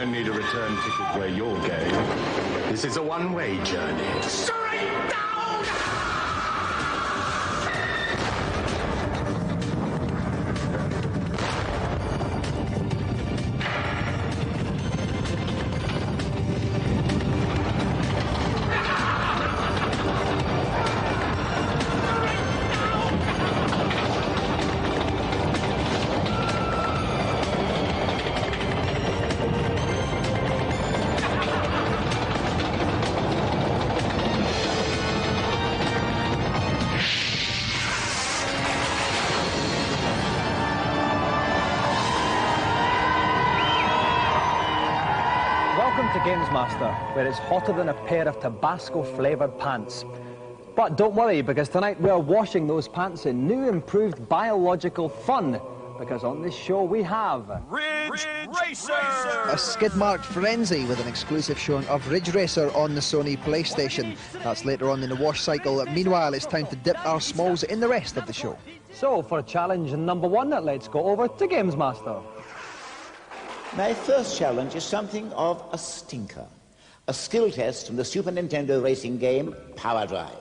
don't need a return ticket where you're going. This is a one-way journey. Straight down! Welcome to GamesMaster, where it's hotter than a pair of Tabasco-flavoured pants. But don't worry, because tonight we're washing those pants in new improved biological fun. Because on this show we have... Ridge Racer! A skid-marked frenzy with an exclusive showing of Ridge Racer on the Sony PlayStation. That's later on in the wash cycle. Meanwhile, it's time to dip our smalls in the rest of the show. So, for challenge number 1, let's go over to GamesMaster. My first challenge is something of a stinker. A skill test from the Super Nintendo racing game Power Drive.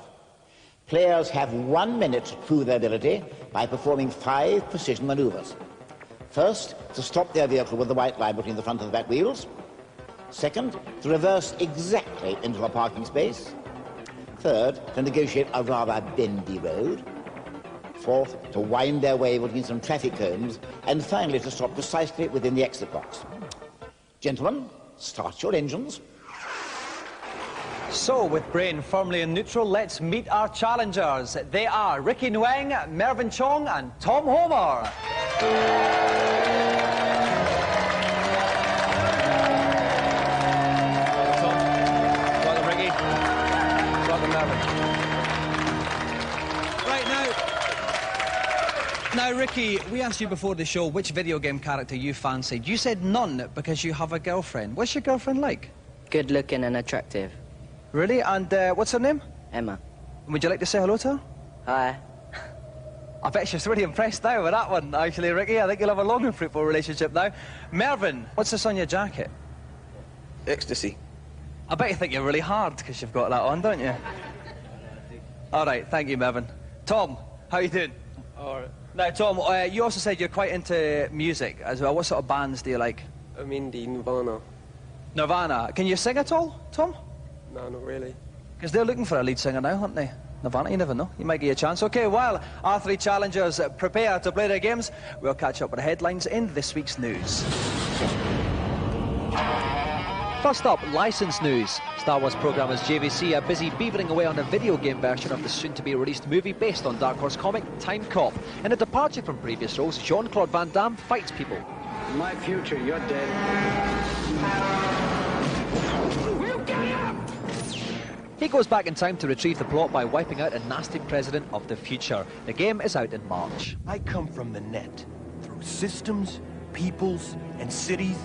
Players have 1 minute to prove their ability by performing 5 precision maneuvers. First, to stop their vehicle with the white line between the front and the back wheels. Second, to reverse exactly into a parking space. Third, to negotiate a rather bendy road. Fourth, to wind their way between some traffic cones. And finally, to stop precisely within the exit box. Gentlemen, start your engines. So, with brain firmly in neutral, let's meet our challengers. They are Ricky Nguyen, Mervyn Chong and Tom Homer. Tom, welcome Ricky, welcome Mervyn. Right now, Ricky, we asked you before the show which video game character you fancied. You said none because you have a girlfriend. What's your girlfriend like? Good looking and attractive. Really? And what's her name? Emma. Would you like to say hello to her? Hi. I bet she's really impressed now with that one, actually, Ricky. I think you'll have a long and fruitful relationship now. Mervyn, what's this on your jacket? Ecstasy. I bet you think you're really hard because you've got that on, don't you? All right, thank you, Mervyn. Tom, how you doing? All right. Now, Tom, you also said you're quite into music as well. What sort of bands do you like? I mean the Nirvana. Nirvana. Can you sing at all, Tom? No, not really. Because they're looking for a lead singer now, aren't they? Nirvana, you never know. You might get a chance. OK, well, our 3 challengers prepare to play their games. We'll catch up with the headlines in this week's news. First up, license news. Star Wars programmers JVC are busy beavering away on a video game version of the soon-to-be-released movie based on Dark Horse comic Time Cop. In a departure from previous roles, Jean-Claude Van Damme fights people. My future, you're dead. He goes back in time to retrieve the plot by wiping out a nasty president of the future. The game is out in March. I come from the net, through systems, peoples, and cities,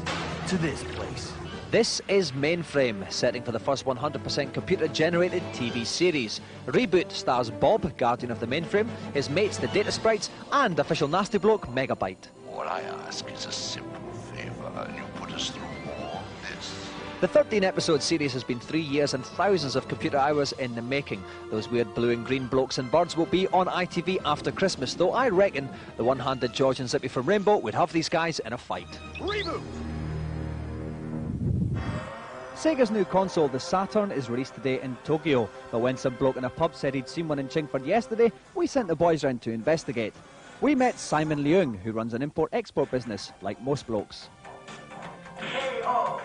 to this place. This is Mainframe, setting for the first 100% computer-generated TV series. Reboot stars Bob, Guardian of the Mainframe, his mates the Data Sprites, and official nasty bloke Megabyte. All I ask is a simple favor, and you put us through all this. The 13-episode series has been 3 years and thousands of computer hours in the making. Those weird blue and green blokes and birds will be on ITV after Christmas, though I reckon the one-handed George and Zippy from Rainbow would have these guys in a fight. Reboot! Sega's new console, the Saturn, is released today in Tokyo. But when some bloke in a pub said he'd seen one in Chingford yesterday, we sent the boys round to investigate. We met Simon Leung, who runs an import-export business, like most blokes. On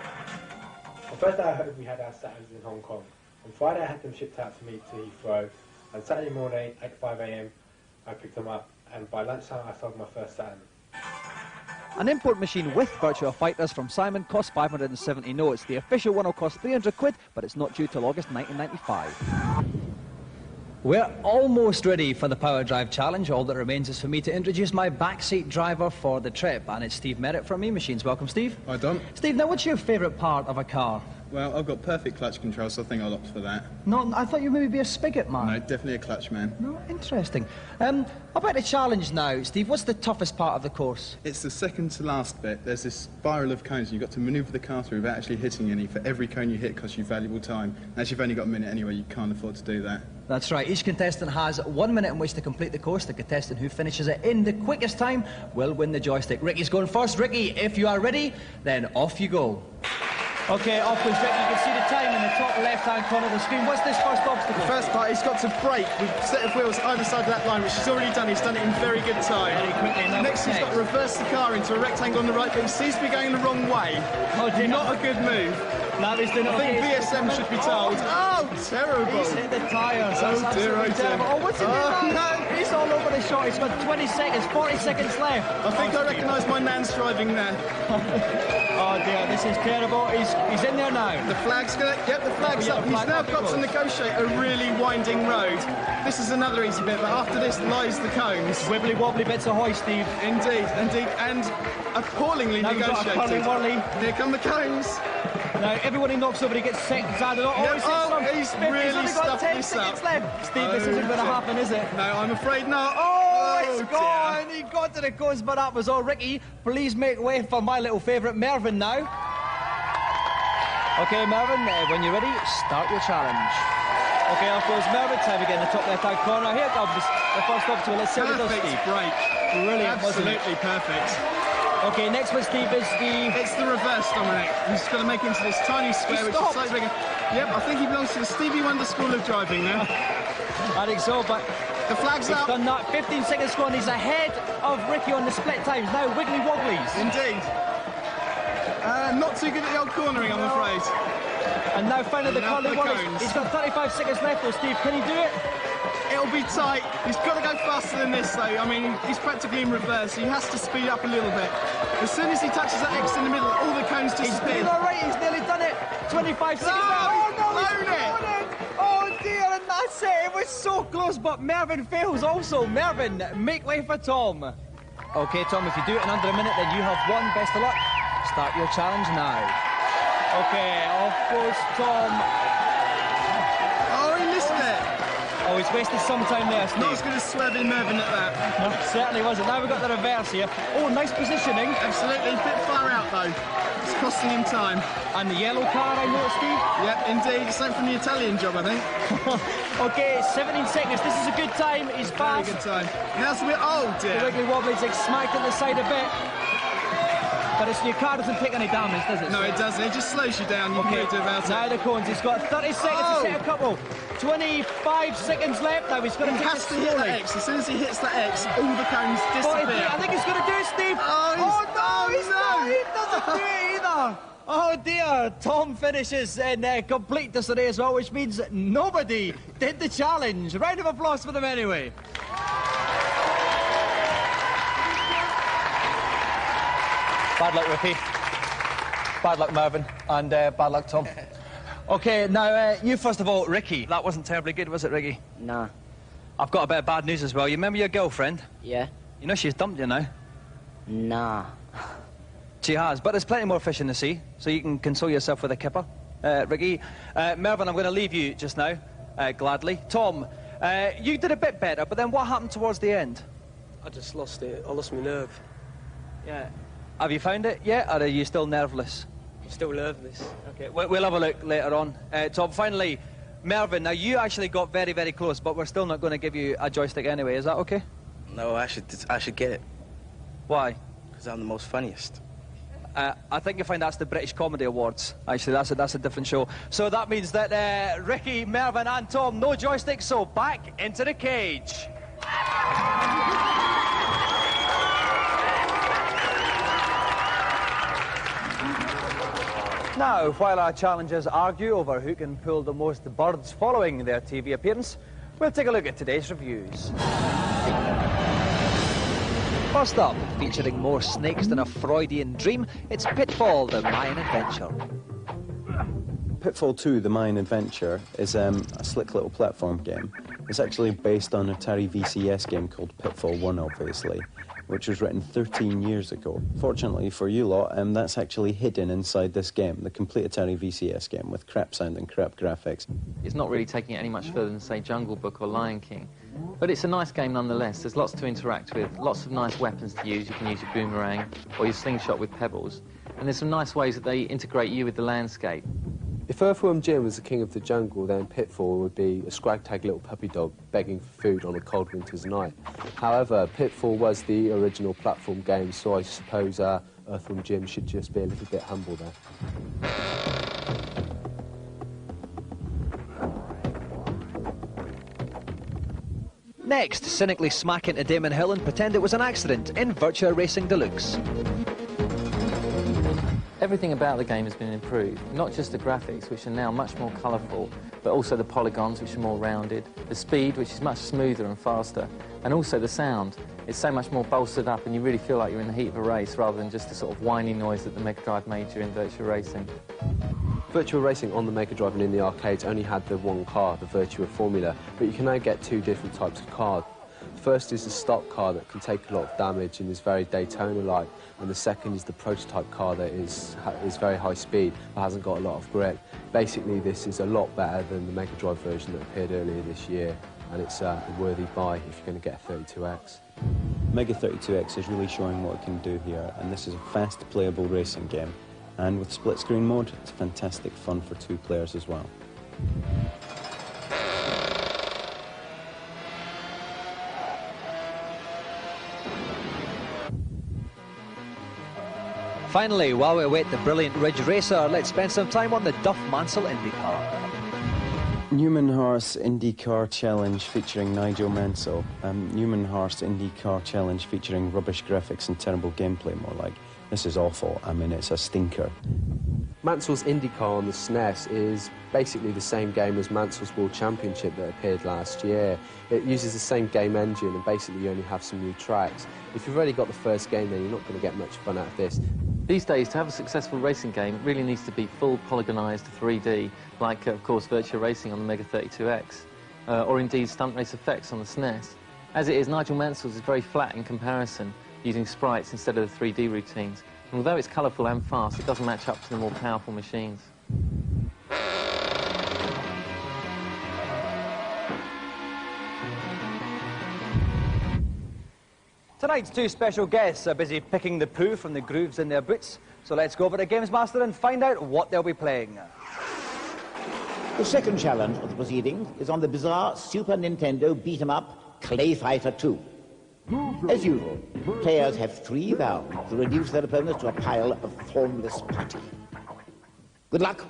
Thursday, I heard we had our Saturns in Hong Kong. On Friday, I had them shipped out to me to Heathrow. On Saturday morning, at 5 AM, I picked them up. And by lunchtime, I sold my first Saturn. An import machine with Virtua Fighters from Simon costs 570 notes. The official one will cost 300 quid, but it's not due till August 1995. We're almost ready for the Power Drive Challenge. All that remains is for me to introduce my backseat driver for the trip. And it's Steve Merritt from Me Machines. Welcome, Steve. Hi, Don. Steve, now what's your favourite part of a car? Well, I've got perfect clutch control, so I think I'll opt for that. No, I thought you would maybe be a spigot man. No, definitely a clutch man. No, interesting. About the challenge now, Steve, what's the toughest part of the course? It's the second to last bit. There's this spiral of cones, and you've got to manoeuvre the car through without actually hitting any. For every cone you hit costs you valuable time. And as you've only got a minute anyway, you can't afford to do that. That's right. Each contestant has 1 minute in which to complete the course. The contestant who finishes it in the quickest time will win the joystick. Ricky's going first. Ricky, if you are ready, then off you go. Okay, off goes Ricky. You can see the time in the top left-hand corner of the screen. What's this first obstacle? The first part, he's got to brake with a set of wheels either side of that line, which he's already done. He's done it in very good time. Very quickly. Next, he's got to reverse the car into a rectangle on the right, but he seems to be going the wrong way. Oh, dear. Not a good move. Now he's doing I think VSM should be told. Oh, terrible. He's hit the tyres. Oh, That's dear, absolutely terrible. Oh, what's he doing now? no. He's all over the shot. He's got 20 seconds, 40 seconds left. I think I recognise my man's driving there. Oh dear, this is terrible. He's in there now. The flag's gonna... Yep, the flag's up. He's now got to negotiate a really winding road. This is another easy bit, but after this lies the cones. Wibbly wobbly bits ahoy, Steve. Indeed, indeed, and appallingly now negotiated. Here come the cones. Now everyone he knocks over, he gets seconds added on. He's really stuffed this up. Left. Steve, this isn't going to happen, is it? No, I'm afraid not. Oh, it's gone. He got to the coast, but that was all. Ricky, please make way for my little favourite, Mervyn, now. OK, Mervyn, when you're ready, start your challenge. OK, off goes Mervyn. Time again in the top left-hand corner. Here comes the first obstacle. Let's see what it does, Steve. Break. Brilliant, absolutely perfect. OK, next one, Steve, is the... It's the reverse, Dominic. He's got to make it into this tiny square, which is slightly bigger. Yep, I think he belongs to the Stevie Wonder School of Driving now. I think so, but... The flag's up. He's done that. 15 seconds gone. He's ahead of Ricky on the split times. Now, wiggly wobblies. Indeed. Not too good at the old cornering, I'm afraid. And now finally the curly wobblies. He's got 35 seconds left, though, Steve. Can he do it? It'll be tight. He's got to go faster than this, though. I mean, he's practically in reverse. He has to speed up a little bit. As soon as he touches that X in the middle, all the cones disappear. He's doing all right. He's nearly done it. 25 seconds left. Oh, no, he's blown it. Oh, dear, and that's it. It was so close, but Mervyn fails also. Mervyn, make way for Tom. OK, Tom, if you do it in under a minute, then you have won. Best of luck. Start your challenge now. OK, off goes Tom. Oh, he missed it. Oh, he's wasted some time there, Steve. Not as good as swerving Mervyn at that. No, certainly wasn't. Now we've got the reverse here. Oh, nice positioning. Absolutely. A bit far out, though. It's costing him time. And the yellow car, I noticed, Steve? Yep, indeed. Something from the Italian job, I think. OK, 17 seconds. This is a good time. He's fast. Very good time. Now it's a bit... Oh, dear. The wiggly wobbly's smacked at the side a bit. But your car doesn't take any damage, does it? No, it doesn't. It just slows you down. You can do about it. Now the cones. He's got 30 seconds to set a couple. 25 seconds left. Now he's got to hit that X. As soon as he hits that X, all the cones disappear. I think he's going to do it, Steve. He doesn't do it either. Oh dear, Tom finishes in complete disarray as well, which means nobody did the challenge. Round of applause for them anyway. Bad luck, Ricky. Bad luck, Mervyn. And bad luck, Tom. OK, now, you first of all, Ricky. That wasn't terribly good, was it, Ricky? Nah. I've got a bit of bad news as well. You remember your girlfriend? Yeah. You know she's dumped you now. Nah. She has, but there's plenty more fish in the sea, so you can console yourself with a kipper. Ricky, Mervyn, I'm going to leave you just now, gladly. Tom, you did a bit better, but then what happened towards the end? I just lost it. I lost my nerve. Yeah. Have you found it yet, or are you still nerveless? I'm still nervous. OK, we'll have a look later on. Tom, finally, Mervyn, now you actually got very, very close, but we're still not going to give you a joystick anyway. Is that OK? No, I should get it. Why? Because I'm the most funniest. I think you find that's the British Comedy Awards. Actually, that's a different show. So that means that Ricky, Mervyn and Tom, no joystick, so back into the cage. Now, while our challengers argue over who can pull the most birds following their TV appearance, we'll take a look at today's reviews. First up, featuring more snakes than a Freudian dream, it's Pitfall, the Mayan adventure. Pitfall 2, the Mayan adventure, is a slick little platform game. It's actually based on an Atari VCS game called Pitfall 1, obviously. which was written 13 years ago. Fortunately for you lot, that's actually hidden inside this game, the complete Atari VCS game, with crap sound and crap graphics. It's not really taking it any much further than, say, Jungle Book or Lion King. But it's a nice game nonetheless. There's lots to interact with, lots of nice weapons to use. You can use your boomerang or your slingshot with pebbles. And there's some nice ways that they integrate you with the landscape. If Earthworm Jim was the king of the jungle, then Pitfall would be a scrag-tag little puppy dog begging for food on a cold winter's night. However, Pitfall was the original platform game, so I suppose Earthworm Jim should just be a little bit humble there. Next, cynically smack into Damon Hill and pretend it was an accident in Virtua Racing Deluxe. Everything about the game has been improved, not just the graphics, which are now much more colourful, but also the polygons, which are more rounded, the speed, which is much smoother and faster, and also the sound. It's so much more bolstered up, and you really feel like you're in the heat of a race, rather than just the sort of whiny noise that the Mega Drive made during Virtua Racing. Virtua Racing on the Mega Drive and in the arcades only had the one car, the Virtua Formula, but you can now get two different types of cars. The first is the stock car that can take a lot of damage and is very Daytona-like, and the second is the prototype car that is very high speed but hasn't got a lot of grip. Basically, this is a lot better than the Mega Drive version that appeared earlier this year, and it's a worthy buy if you're going to get a 32X. Mega 32X is really showing what it can do here, and this is a fast playable racing game. And with split screen mode, it's fantastic fun for two players as well. Finally, while we await the brilliant Ridge Racer, let's spend some time on the Duff Mansell IndyCar. Newman-Haas IndyCar Challenge featuring Nigel Mansell. Newman-Haas IndyCar Challenge featuring rubbish graphics and terrible gameplay, more like. This is awful. I mean, it's a stinker. Mansell's IndyCar on the SNES is basically the same game as Mansell's World Championship that appeared last year. It uses the same game engine, and basically you only have some new tracks. If you've already got the first game, then you're not going to get much fun out of this. These days, to have a successful racing game, it really needs to be full polygonized 3D, like, of course, Virtua Racing on the Mega 32X, or indeed Stunt Race Effects on the SNES. As it is, Nigel Mansell's is very flat in comparison, using sprites instead of the 3D routines. And although it's colourful and fast, it doesn't match up to the more powerful machines. Tonight's two special guests are busy picking the poo from the grooves in their boots, so let's go over to GamesMaster and find out what they'll be playing. The second challenge of the proceedings is on the bizarre Super Nintendo beat-em-up Clay Fighter 2. As usual, players have 3 rounds to reduce their opponents to a pile of formless putty. Good luck.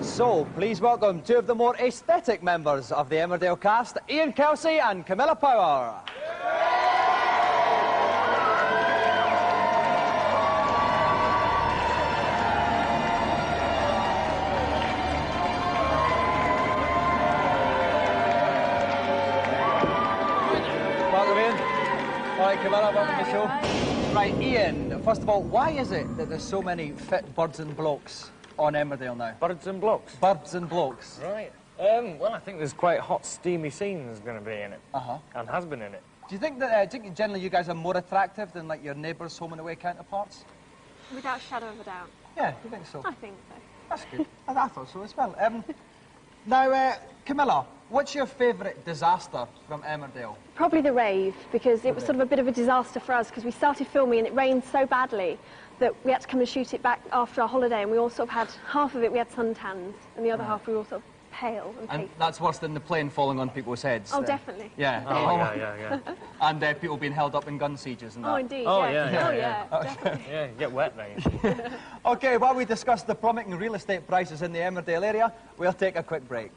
So, please welcome two of the more aesthetic members of the Emmerdale cast, Ian Kelsey and Camilla Power. Welcome, Ian. All right, Camilla, welcome to the show. Right, Ian, first of all, why is it that there's so many fit birds and blokes on Emmerdale now? Birds and blokes? Birds and blokes. Right. Well, I think there's quite hot, steamy scenes going to be in it. And has been in it. Do you think that generally you guys are more attractive than, like, your neighbours' home and away counterparts? Without a shadow of a doubt. Yeah, you think so? I think so. That's good. I thought so as well. Now, Camilla, what's your favourite disaster from Emmerdale? Probably the rave, because it was sort of a bit of a disaster for us, because we started filming and it rained so badly that we had to come and shoot it back after our holiday, and we all sort of had, half of it we had suntans, and the other half we were all sort of pale and pasty. That's worse than the plane falling on people's heads. Oh, definitely. Yeah. Oh, yeah. And people being held up in gun sieges and that. Oh, indeed, Oh, yeah. yeah. Definitely. Yeah, you get wet, mate. OK, while we discuss the plummeting real estate prices in the Emmerdale area, we'll take a quick break.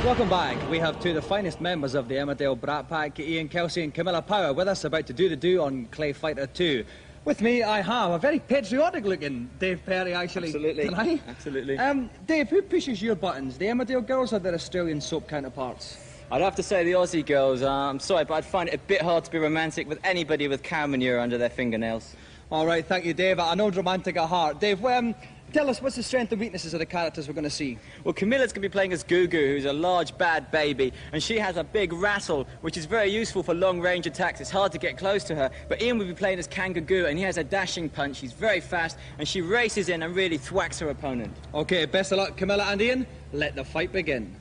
Welcome back. We have two of the finest members of the Emmerdale Brat Pack, Ian Kelsey and Camilla Power, with us about to do the do on Clay Fighter 2. With me, I have a very patriotic-looking Dave Perry, actually. Absolutely. Tonight. Absolutely. Dave, who pushes your buttons, the Emmerdale girls or their Australian soap counterparts? I'd have to say the Aussie girls, I'm sorry, but I'd find it a bit hard to be romantic with anybody with cow manure under their fingernails. All right, thank you, Dave. I know romantic at heart. Dave, tell us, what's the strengths and weaknesses of the characters we're going to see? Well, Camilla's going to be playing as Gugu, who's a large, bad baby, and she has a big rattle, which is very useful for long-range attacks. It's hard to get close to her. But Ian will be playing as Kangaroo, and he has a dashing punch. He's very fast, and she races in and really thwacks her opponent. OK, best of luck, Camilla and Ian. Let the fight begin.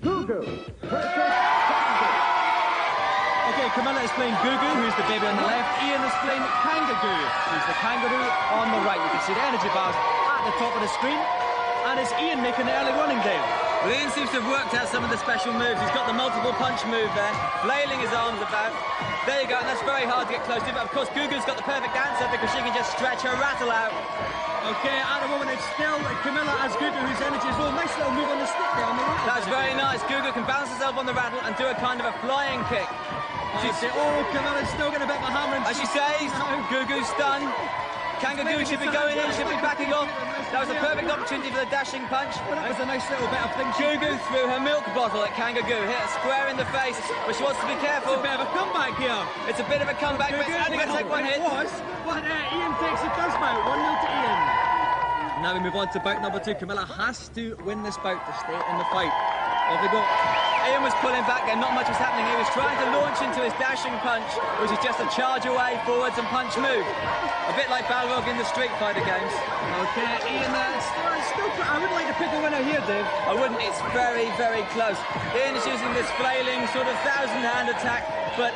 OK, Camilla is playing Gugu, who's the baby on the left. Ian is playing Kangaroo, who's the kangaroo on the right. You can see the energy bars at the top of the screen. And it's Ian making the early running, Dave. Well, Ian seems to have worked out some of the special moves. He's got the multiple punch move there, flailing his arms about. There you go, and that's very hard to get close to. But, of course, Gugu's got the perfect answer because she can just stretch her rattle out. OK, at the moment, it's still Camilla as Gugu, whose energy is low. Nice little move on the stick there on the right. That's very nice. Gugu can balance herself on the rattle and do a kind of a flying kick. Camilla's still going to bet my hammer. As she says, Gugu's stunned. Kangaroo should be going in, should be backing off. That was a perfect opportunity for the dashing punch. Well, that was a nice little bit of thing. Gugu threw her milk bottle at Kangaroo, hit her square in the face, but she wants to be careful. It's a bit of a comeback here. It's a bit of a comeback, but it's only going to take one hit. But Ian takes it does bout. 1-0 to Ian. Now we move on to bout number 2. Camilla has to win this bout to stay in the fight. Off they go. Ian was pulling back there, not much was happening. He was trying to launch into his dashing punch, which is just a charge away, forwards and punch move. A bit like Balrog in the Street Fighter games. OK, Ian, I would like to pick a winner here, Dave. I wouldn't, it's very, very close. Ian is using this flailing sort of thousand-hand attack, but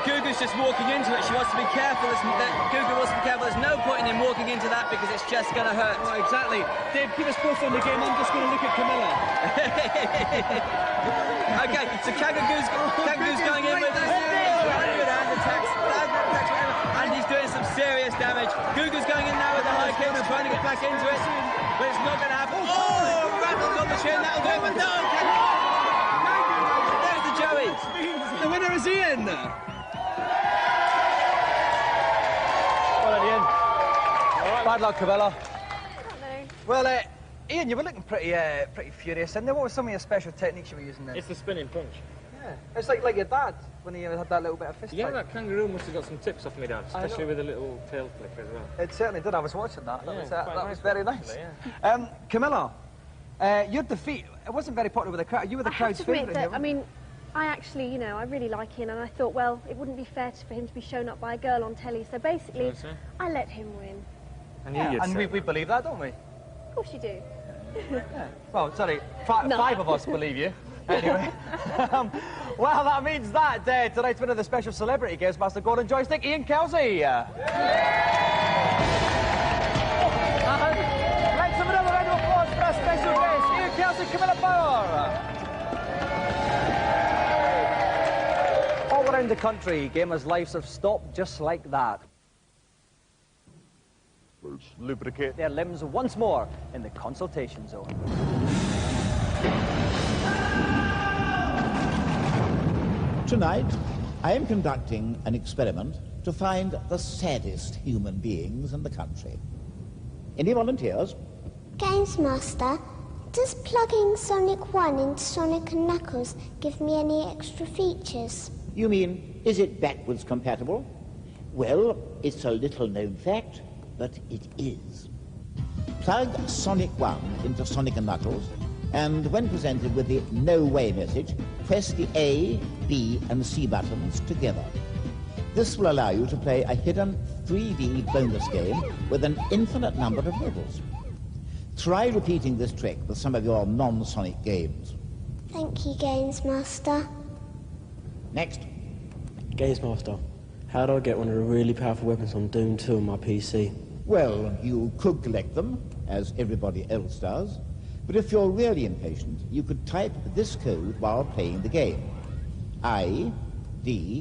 Gugu's just walking into it. She wants to be careful. Gugu wants to be careful. There's no point in him walking into that because it's just going to hurt. Oh, exactly. Dave, keep us posted on the game. I'm just going to look at Camilla. OK, so Kangaroo's going in with his hand attacks, and he's doing some serious damage. Gugu's going in now with the high kicks, trying to get back into it, but it's not going to happen. Oh, rattles on the chin, that'll do it, but no! There's the Joey. The winner is Ian. Well done, Ian. Bad luck, Camilla. Well, Ian, you were looking pretty furious, and what were some of your special techniques you were using then? It's the spinning punch. Yeah, it's like your dad when he had that little bit of fist Yeah, fight. that Kangaroo must have got some tips off me dad, especially with a little tail flicker as well. It certainly did. I was watching that. That was very nice. Actually, yeah. Camilla, your defeat, it wasn't very popular with the crowd. You were the crowd's favourite here. I mean, I actually, you know, I really like Ian, and I thought, well, it wouldn't be fair for him to be shown up by a girl on telly. So basically, I let him win. And we believe that, don't we? Of course you do. Yeah. Well, sorry, 5 of us believe you. Anyway, well, that means that tonight's winner of the special celebrity GamesMaster Golden Joystick, Ian Kelsey. And let's have another round of applause for our special guest, Ian Kelsey, Camilla Power. All around the country, gamers' lives have stopped just like that. Lubricate their limbs once more in the consultation zone. Tonight, I am conducting an experiment to find the saddest human beings in the country. Any volunteers? GamesMaster, does plugging Sonic 1 into Sonic & Knuckles give me any extra features? You mean, is it backwards compatible? Well, it's a little-known fact, but it is. Plug Sonic 1 into Sonic & Knuckles, and when presented with the no way message, press the A, B, and C buttons together. This will allow you to play a hidden 3D bonus game with an infinite number of levels. Try repeating this trick with some of your non-Sonic games. Thank you, GamesMaster. Next. GamesMaster, how do I get one of the really powerful weapons on Doom 2 on my PC? Well, you could collect them, as everybody else does, but if you're really impatient, you could type this code while playing the game. IDKFA.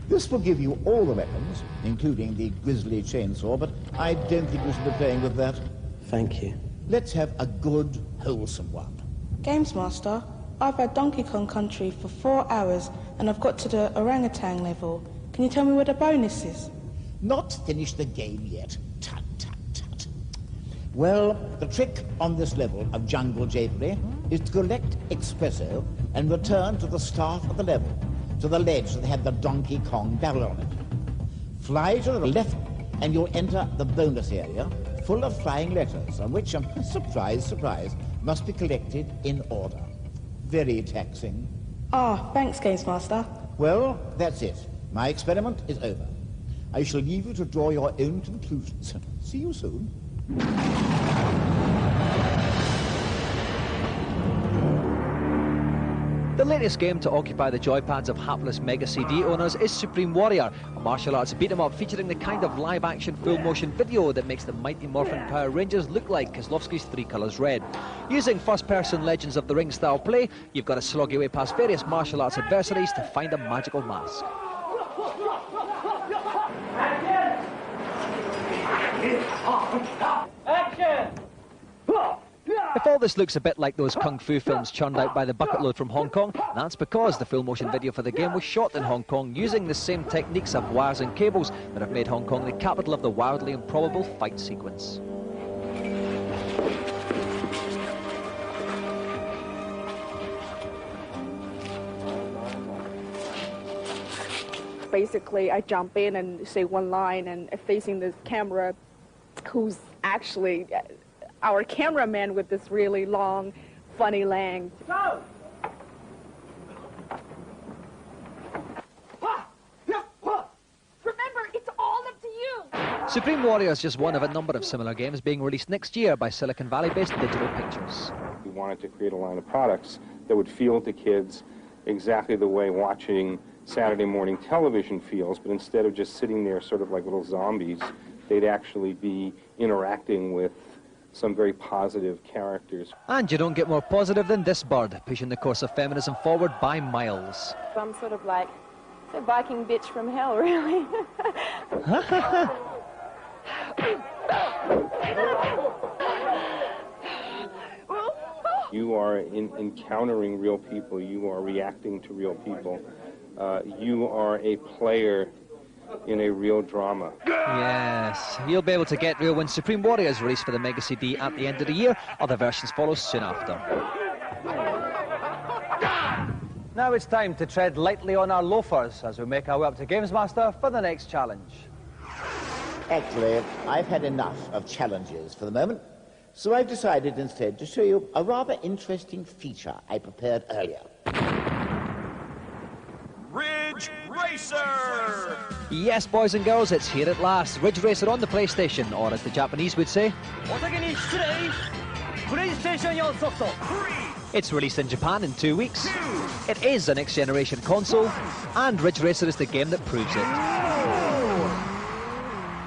This will give you all the weapons, including the grisly chainsaw, but I don't think you should be playing with that. Thank you. Let's have a good, wholesome one. GamesMaster, I've had Donkey Kong Country for 4 hours, and I've got to the orangutan level. Can you tell me where the bonus is? Not finished the game yet. Tut, tut, tut. Well, the trick on this level of jungle japery is to collect espresso and return to the start of the level, to the ledge that had the Donkey Kong barrel on it. Fly to the left and you'll enter the bonus area, full of flying letters, on which, surprise, surprise, must be collected in order. Very taxing. Ah, thanks, GamesMaster. Well, that's it. My experiment is over. I shall leave you to draw your own conclusions. See you soon. The latest game to occupy the joypads of hapless Mega CD owners is Supreme Warrior, a martial arts beat-em-up featuring the kind of live-action full-motion video that makes the Mighty Morphin Power Rangers look like Kozlovsky's Three Colours Red. Using first-person Legends of the Ring style play, you've got to slog your way past various martial arts adversaries to find a magical mask. Action! If all this looks a bit like those kung fu films churned out by the bucket load from Hong Kong, that's because the full motion video for the game was shot in Hong Kong using the same techniques of wires and cables that have made Hong Kong the capital of the wildly improbable fight sequence. Basically, I jump in and say one line, and facing the camera, who's actually our cameraman with this really long, funny leg. Go! Remember, it's all up to you! Supreme Warrior is just one of a number of similar games being released next year by Silicon Valley-based Digital Pictures. We wanted to create a line of products that would feel to kids exactly the way watching Saturday morning television feels, but instead of just sitting there sort of like little zombies, they'd actually be interacting with some very positive characters. And you don't get more positive than this bird, pushing the course of feminism forward by miles. I'm sort of like the Viking bitch from hell, really. You are encountering real people. You are reacting to real people. You are a player in a real drama. Yes, you'll be able to get real when Supreme Warrior is released for the Mega CD at the end of the year. Other versions follow soon after. Now it's time to tread lightly on our loafers as we make our way up to GamesMaster for the next challenge. Actually, I've had enough of challenges for the moment, so I've decided instead to show you a rather interesting feature I prepared earlier. Ridge Racer! Yes, boys and girls, it's here at last. Ridge Racer on the PlayStation, or as the Japanese would say, it's released in Japan in 2 weeks. It is a next-generation console, and Ridge Racer is the game that proves it.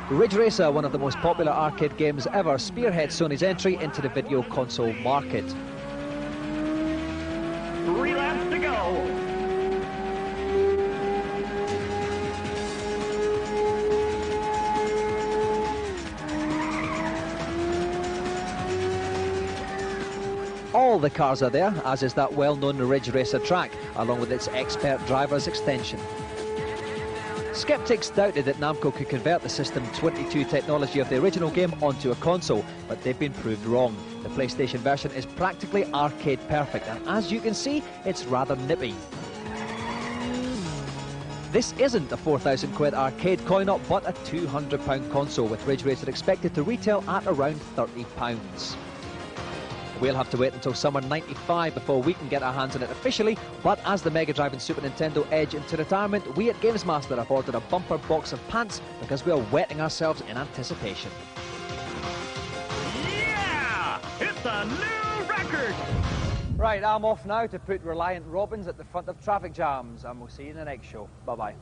Ridge Racer, one of the most popular arcade games ever, spearheads Sony's entry into the video console market. 3 laps to go. All the cars are there, as is that well-known Ridge Racer track, along with its expert driver's extension. Skeptics doubted that Namco could convert the System 22 technology of the original game onto a console, but they've been proved wrong. The PlayStation version is practically arcade perfect, and as you can see, it's rather nippy. This isn't a 4,000 quid arcade coin-op, but a £200 console, with Ridge Racer expected to retail at around £30. We'll have to wait until summer '95 before we can get our hands on it officially, but as the Mega Drive and Super Nintendo edge into retirement, we at GamesMaster have ordered a bumper box of pants because we are wetting ourselves in anticipation. Yeah! It's a new record! Right, I'm off now to put Reliant Robins at the front of traffic jams, and we'll see you in the next show. Bye-bye.